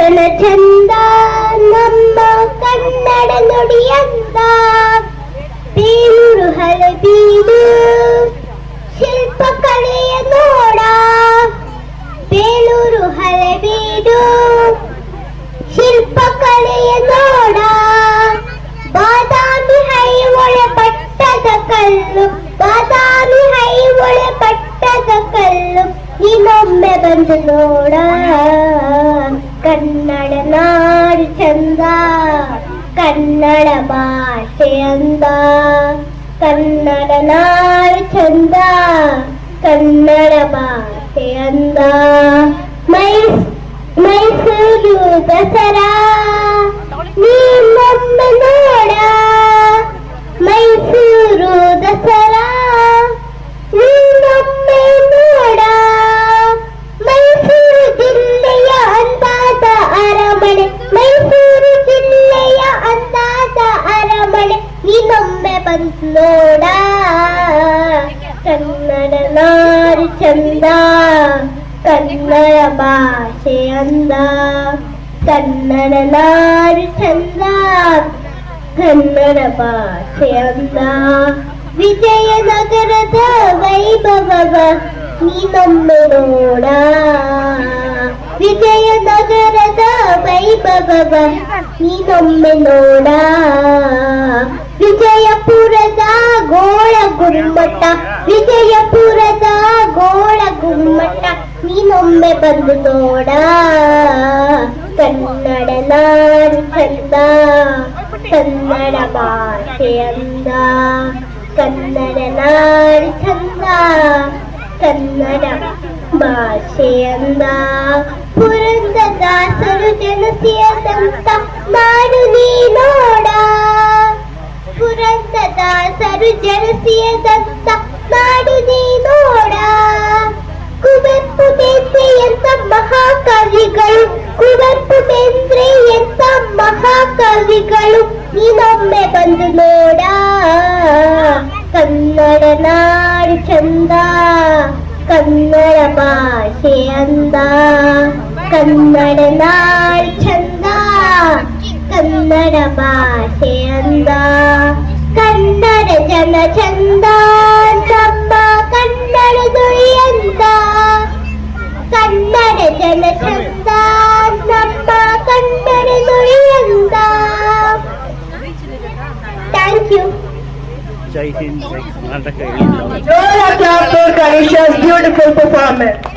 ಜನ ಚಂದ ನಮ್ಮ ಕನ್ನಡ ನುಡಿಯಂದ. ಬೇಲೂರು ಹಳೆಬೀಡು ಶಿಲ್ಪಕಲೆಯ ನೋಡ. ಬೇಲೂರು ಹಳೆಬೀಡು ಶಿಲ್ಪಕಲೆಯ ನೋಡ. ಬಾದಾಮಿ ಐಹೊಳೆ ಪಟ್ಟದ ಕಲ್ಲು, ಬಾದಾಮಿ ಐಹೊಳೆ ಪಟ್ಟದ ಕಲ್ಲು, ನೀನೊಮ್ಮೆ ಬಂದು ನೋಡ. ಕನ್ನಡ ನಾಡು ಚಂದ, ಕನ್ನಡ ಭಾಷೆ ಅಂದ. ಕನ್ನಡ ನಾಡು ಚಂದ, ಕನ್ನಡ ಭಾಷೆ ಅಂದ. ಮೈಸೂರು ದಸರಾ ನೀನೊಮ್ಮೆ ನೋಡ. ಮೈಸೂರು ದಸರಾ ನೀನೊಮ್ಮೆ ನೋಡ. ಮೈಸೂರು ಜಿಲ್ಲೆಯ ಅಂದಾದ ಅರಮನೆ, ಮೈಸೂರು ಜಿಲ್ಲೆಯ ಅಂದಾದ ಅರಮನೆ, ನೀನೊಮ್ಮೆ ಬಂದು ನೋಡ. ಕನ್ನಡ ನಾಡು ಚಂದ, ಕನ್ನಡ ಭಾಷೆ ಅಂದ. ಕನ್ನಡ ನಾಡು ಚಂದ, ಕನ್ನಡ ಭಾಷೆ ಅಂದ. ವಿಜಯನಗರದ ವೈಭವ ನೀನೊಮ್ಮೆ ನೋಡ. ವಿಜಯನಗರದ ವೈಭವ ನೀನೊಮ್ಮೆ ನೋಡ. ವಿಜಯಪುರದ ಗೋಳ ಗುಮ್ಮಟ, ವಿಜಯಪುರದ ಗೋಳ ಗುಮ್ಮಟ, ನೀನೊಮ್ಮೆ ಬಂದು ನೋಡ. ಕನ್ನಡ ನಾಡು ಚಂದ, ಕನ್ನಡ ಭಾಷೆ ಅಂದ. ಕನ್ನಡ ನಾಡು ಚಂದ, ಕನ್ನಡ ಭಾಷೆ ಅಂದ. ಪುರಂದರದಾಸರು ಜನಸಿಯದಂತ ನಾಡು ನೀ ನೋಡ. ಪುರಂದರದಾಸರು ಜನಸಿಯದಂತ ನಾಡು ನೀ ನೋಡ. ಕುವೆಂಪು ಬೇಂದ್ರೆಯಂತ ಮಹಾಕವಿಗಳು, ಕುವೆಂಪು ಬೇಂದ್ರೆಯಂತ ಮಹಾಕವಿಗಳು, ನೀನೊಮ್ಮೆ ಬಂದು ನೋಡ. ಕನ್ನಡ ನಾಡು ಚಂದ, ಕನ್ನಡ ಭಾಷೆ ಅಂದ. ಕನ್ನಡ ನಾಡು ಚಂದ, ಕನ್ನಡ ಭಾಷೆ ಅಂದ. ಕನ್ನಡ ಜನ ಚಂದ ನಮ್ಮ ಕನ್ನಡ ನುಡಿಯಂದ. ಕನ್ನಡ ಜನ ಚಂದ ನಮ್ಮ ಕನ್ನಡ ನುಡಿಯಂದ. Thank you. ಜೈ ಹಿಂದ್, ಜೈ Karnataka. Joy applause for Kanisha's beautiful performance.